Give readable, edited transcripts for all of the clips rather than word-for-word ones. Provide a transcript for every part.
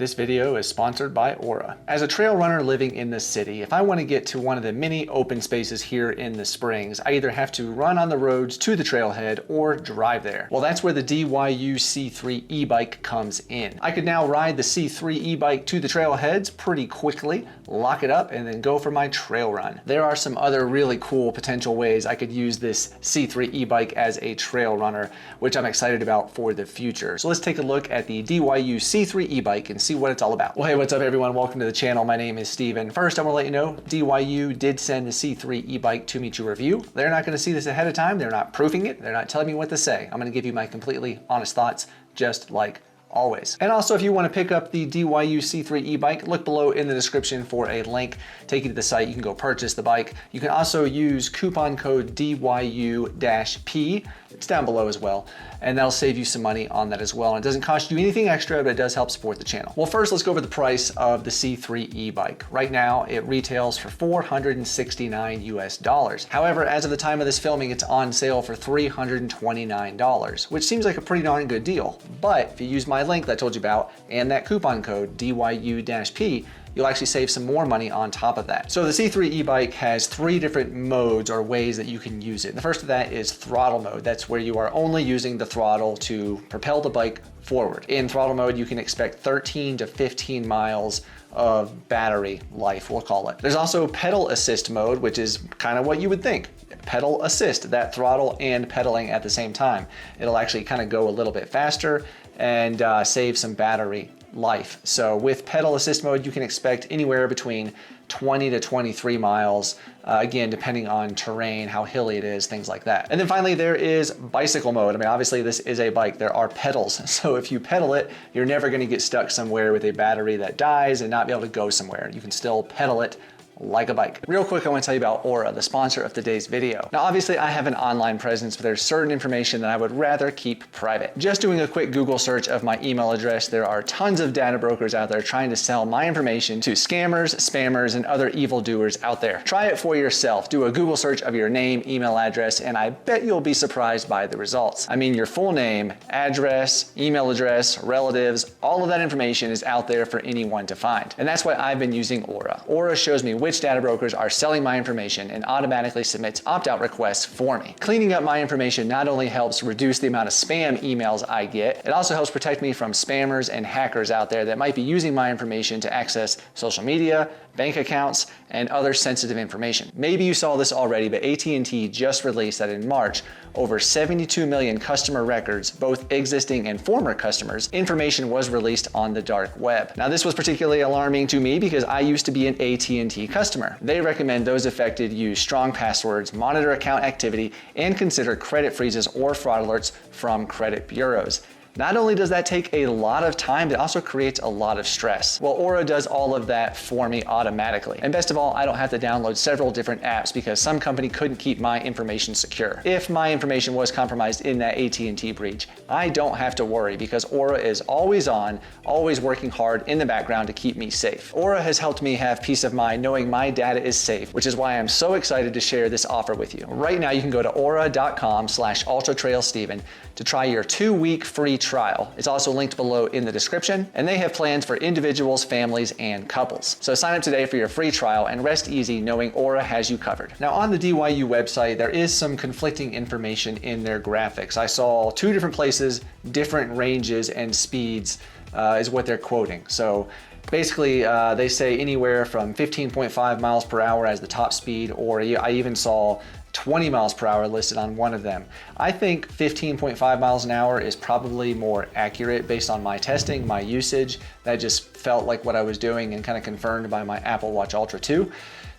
This video is sponsored by Aura. As a trail runner living in the city, if I want to get to one of the many open spaces here in the Springs, I either have to run on the roads to the trailhead or drive there. Well, that's where the DYU C3 E-Bike comes in. I could now ride the C3 E-Bike to the trailheads pretty quickly, lock it up, and then go for my trail run. There are some other really cool potential ways I could use this C3 E-Bike as a trail runner, which I'm excited about for the future. So let's take a look at the DYU C3 E-Bike and see what it's all about. Well, hey, what's up everyone? Welcome to the channel. My name is Steven. First, I want to let you know DYU did send the C3 E-Bike to me to review. They're not going to see this ahead of time. They're not proofing it. They're not telling me what to say. I'm going to give you my completely honest thoughts, just like always. And also, if you want to pick up the DYU C3 E-Bike, look below in the description for a link. Take you to the site. You can go purchase the bike. You can also use coupon code DYU-P. It's down below as well, and that'll save you some money on that as well. And it doesn't cost you anything extra, but it does help support the channel. Well, first, let's go over the price of the C3 E-Bike. Right now, it retails for $469 US. However, as of the time of this filming, it's on sale for $329, which seems like a pretty darn good deal. But if you use my link that I told you about and that coupon code DYU-P, you'll actually save some more money on top of that. So the C3 E-Bike has three different modes or ways that you can use it. The first of that is throttle mode. That's where you are only using the throttle to propel the bike forward. In throttle mode, you can expect 13 to 15 miles of battery life, we'll call it. There's also pedal assist mode, which is kind of what you would think. Pedal assist, that throttle and pedaling at the same time. It'll actually kind of go a little bit faster and save some battery life. So with pedal assist mode, you can expect anywhere between 20 to 23 miles, again, depending on terrain, how hilly it is, things like that. And then finally, there is bicycle mode. I mean, obviously this is a bike, there are pedals. So if you pedal it, you're never gonna get stuck somewhere with a battery that dies and not be able to go somewhere. You can still pedal it like a bike. Real quick, I want to tell you about Aura, the sponsor of today's video. Now, obviously I have an online presence, but there's certain information that I would rather keep private. Just doing a quick Google search of my email address, there are tons of data brokers out there trying to sell my information to scammers, spammers, and other evildoers out there. Try it for yourself. Do a Google search of your name, email address, and I bet you'll be surprised by the results. I mean, your full name, address, email address, relatives, all of that information is out there for anyone to find. And that's why I've been using Aura. Aura shows me which data brokers are selling my information and automatically submits opt-out requests for me. Cleaning up my information not only helps reduce the amount of spam emails I get, it also helps protect me from spammers and hackers out there that might be using my information to access social media, bank accounts, and other sensitive information. Maybe you saw this already, but AT&T just released that in March, over 72 million customer records, both existing and former customers, information was released on the dark web. Now, this was particularly alarming to me because I used to be an AT&T customer. They recommend those affected use strong passwords, monitor account activity, and consider credit freezes or fraud alerts from credit bureaus. Not only does that take a lot of time, it also creates a lot of stress. Well, Aura does all of that for me automatically. And best of all, I don't have to download several different apps because some company couldn't keep my information secure. If my information was compromised in that AT&T breach, I don't have to worry because Aura is always on, always working hard in the background to keep me safe. Aura has helped me have peace of mind knowing my data is safe, which is why I'm so excited to share this offer with you. Right now, you can go to aura.com/UltraTrailSteven to try your 2-week free trial. It's also linked below in the description, and they have plans for individuals, families, and couples. So sign up today for your free trial and rest easy knowing Aura has you covered. Now, on the DYU website, there is some conflicting information in their graphics. I saw 2 different places, different ranges and speeds is what they're quoting. So basically, they say anywhere from 15.5 miles per hour as the top speed, or I even saw 20 miles per hour listed on one of them. I think 15.5 miles an hour is probably more accurate based on my testing, my usage. That just felt like what I was doing and kind of confirmed by my Apple Watch Ultra 2.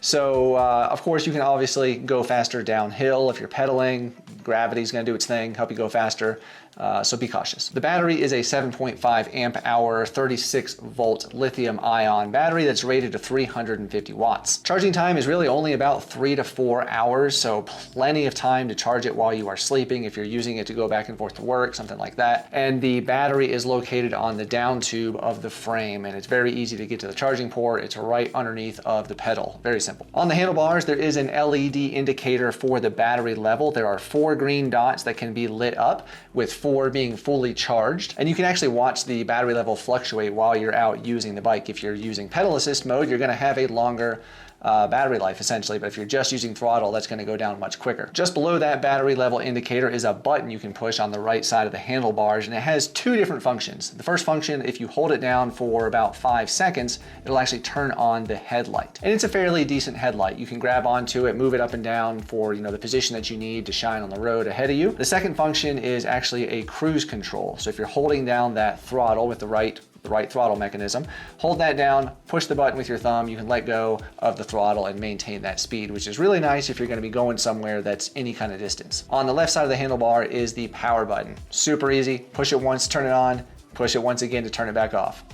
So of course you can obviously go faster downhill if you're pedaling. Gravity's gonna do its thing, help you go faster. So be cautious. The battery is a 7.5 amp hour, 36 volt lithium ion battery that's rated to 350 watts. Charging time is really only about 3 to 4 hours, so plenty of time to charge it while you are sleeping if you're using it to go back and forth to work, something like that. And the battery is located on the down tube of the frame, and it's very easy to get to the charging port. It's right underneath of the pedal. Very simple. simple. On the handlebars, there is an LED indicator for the battery level. There are 4 green dots that can be lit up, with 4 being fully charged. And you can actually watch the battery level fluctuate while you're out using the bike. If you're using pedal assist mode, you're gonna have a longer battery life essentially, but if you're just using throttle, that's gonna go down much quicker. Just below that battery level indicator is a button you can push on the right side of the handlebars, and it has 2 different functions. The first function, if you hold it down for about 5 seconds, it'll actually turn on the headlight. And it's a fairly decent headlight. You can grab onto it, move it up and down for the position that you need to shine on the road ahead of you. The second function is actually a cruise control. So if you're holding down that throttle with the right throttle mechanism, hold that down, push the button with your thumb, you can let go of the throttle and maintain that speed, which is really nice if you're gonna be going somewhere that's any kind of distance. On the left side of the handlebar is the power button. Super easy, push it once, turn it on, push it once again to turn it back off.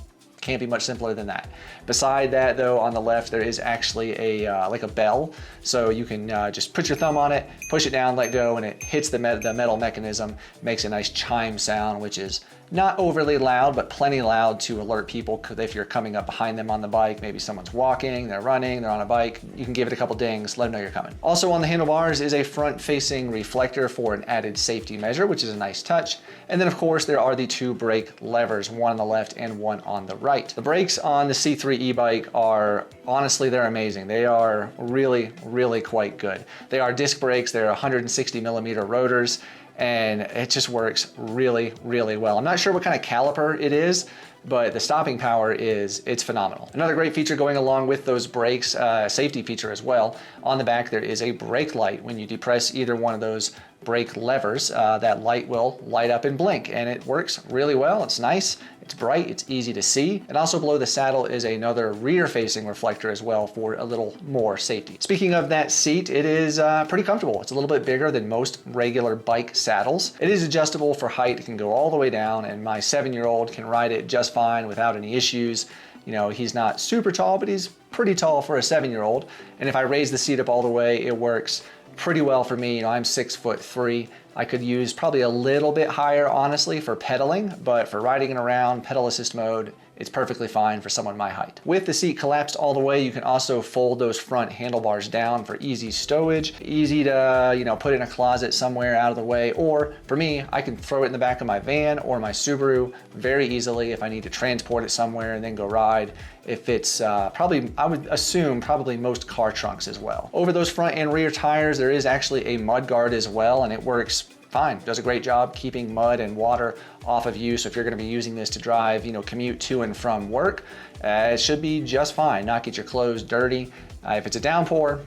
Can't be much simpler than that. Beside that though, on the left, there is actually a like a bell. So you can just put your thumb on it, push it down, let go, and it hits the metal mechanism, makes a nice chime sound, which is not overly loud, but plenty loud to alert people if you're coming up behind them on the bike. Maybe someone's walking, they're running, they're on a bike. You can give it a couple dings, let them know you're coming. Also on the handlebars is a front-facing reflector for an added safety measure, which is a nice touch. And then of course there are the 2 brake levers, one on the left and one on the right. The brakes on the C3 e-bike are, honestly, they're amazing. They are really, really quite good. They are disc brakes, they're 160 millimeter rotors, and it just works really, really well. I'm not sure what kind of caliper it is, but the stopping power it's phenomenal. Another great feature going along with those brakes, safety feature as well, on the back there is a brake light. When you depress either one of those brake levers, that light will light up and blink, and it works really well. It's nice, it's bright, it's easy to see. And also below the saddle is another rear-facing reflector as well for a little more safety. Speaking of that seat, it is pretty comfortable. It's a little bit bigger than most regular bike saddles. It is adjustable for height. It can go all the way down, and my 7-year-old can ride it just fine without any issues. He's not super tall, but he's pretty tall for a 7-year-old. And if I raise the seat up all the way, it works pretty well for me. I'm 6'3". I could use probably a little bit higher, honestly, for pedaling, but for riding it around, pedal assist mode, it's perfectly fine for someone my height. With the seat collapsed all the way, you can also fold those front handlebars down for easy stowage, easy to put in a closet somewhere out of the way, or for me, I can throw it in the back of my van or my Subaru very easily if I need to transport it somewhere and then go ride. If it's probably, I would assume probably most car trunks as well. Over those front and rear tires, there is actually a mud guard as well, and it works fine. Does a great job keeping mud and water off of you. So if you're gonna be using this to drive, commute to and from work, it should be just fine. Not get your clothes dirty. If it's a downpour,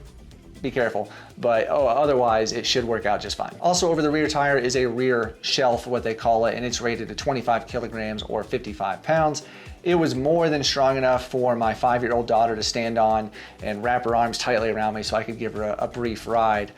be careful, but otherwise it should work out just fine. Also over the rear tire is a rear shelf, what they call it, and it's rated to 25 kilograms or 55 pounds. It was more than strong enough for my 5-year-old daughter to stand on and wrap her arms tightly around me so I could give her a brief ride,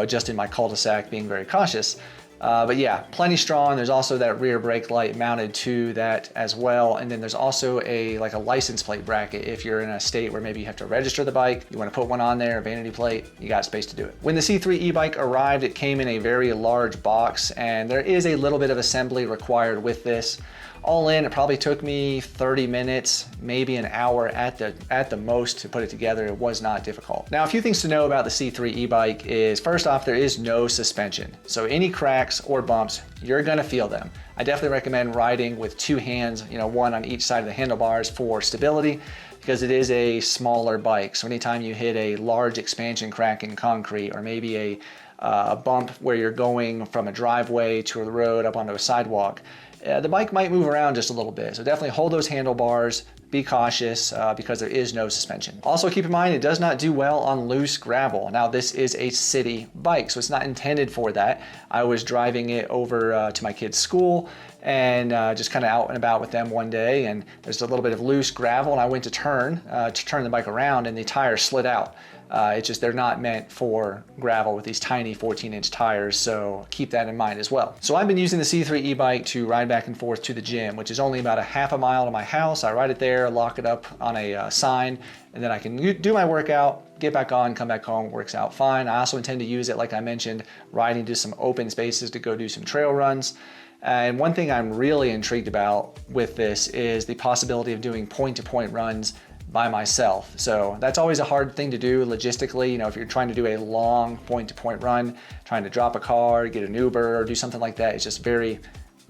just in my cul-de-sac, being very cautious. But yeah, plenty strong. There's also that rear brake light mounted to that as well. And then there's also a license plate bracket. If you're in a state where maybe you have to register the bike, you want to put one on there, a vanity plate, you got space to do it. When the C3 e-bike arrived, it came in a very large box, and there is a little bit of assembly required with this. All in, it probably took me 30 minutes, maybe an hour at the most to put it together. It was not difficult. Now, a few things to know about the C3 e-bike is, first off, there is no suspension. So any cracks or bumps, you're gonna feel them. I definitely recommend riding with 2 hands, one on each side of the handlebars for stability, because it is a smaller bike. So anytime you hit a large expansion crack in concrete, or maybe a bump where you're going from a driveway to a road up onto a sidewalk, the bike might move around just a little bit. So definitely hold those handlebars, be cautious because there is no suspension. Also keep in mind, it does not do well on loose gravel. Now this is a city bike, so it's not intended for that. I was driving it over to my kids' school and just kind of out and about with them one day, and there's a little bit of loose gravel, and I went to turn the bike around, and the tire slid out. It's just they're not meant for gravel with these tiny 14-inch tires, so keep that in mind as well. So I've been using the C3 e-bike to ride back and forth to the gym, which is only about a half a mile to my house. I ride it there, lock it up on a sign, and then I can do my workout, get back on, come back home, works out fine. I also intend to use it, like I mentioned, riding to some open spaces to go do some trail runs. And one thing I'm really intrigued about with this is the possibility of doing point-to-point runs by myself. So that's always a hard thing to do logistically. You know, if you're trying to do a long point-to-point run, trying to drop a car, get an Uber, or do something like that, it's just very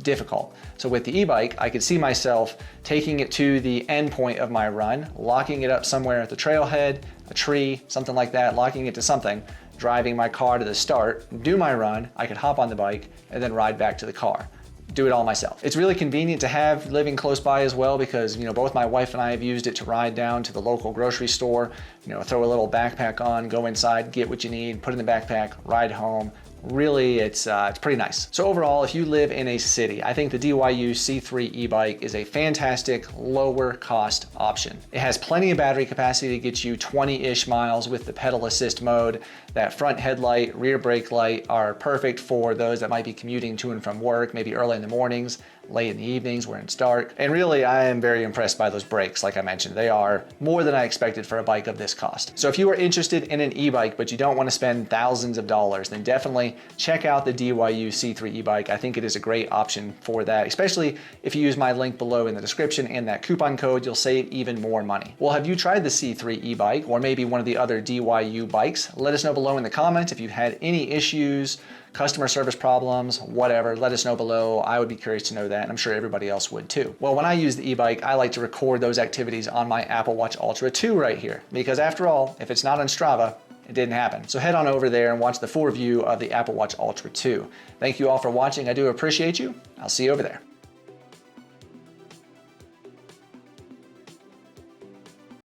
difficult. So with the e-bike, I could see myself taking it to the end point of my run, locking it up somewhere at the trailhead, a tree, something like that, locking it to something, driving my car to the start, do my run, I could hop on the bike, and then ride back to the car. Do it all myself. It's really convenient to have living close by as well, because you know, both my wife and I have used it to ride down to the local grocery store, you know, throw a little backpack on, go inside, get what you need, put it in the backpack, ride home. Really, it's pretty nice. So overall, if you live in a city, I think the DYU C3 E-Bike is a fantastic lower cost option. It has plenty of battery capacity to get you 20-ish miles with the pedal assist mode. That front headlight, rear brake light are perfect for those that might be commuting to and from work, maybe early in the mornings, late in the evenings where it's dark. And really, I am very impressed by those brakes. Like I mentioned, they are more than I expected for a bike of this cost. So if you are interested in an e-bike, but you don't want to spend thousands of dollars, then definitely check out the DYU C3 E-Bike. I think it is a great option for that, especially if you use my link below in the description and that coupon code, you'll save even more money. Well, have you tried the C3 E-Bike or maybe one of the other DYU bikes? Let us know below in the comments if you've had any issues, customer service problems, whatever. Let us know below. I would be curious to know that, and I'm sure everybody else would too. Well, when I use the e-bike, I like to record those activities on my Apple Watch Ultra 2 right here, because after all, if it's not on Strava, it didn't happen. So head on over there and watch the full review of the Apple Watch Ultra 2. Thank you all for watching. I do appreciate you. I'll see you over there.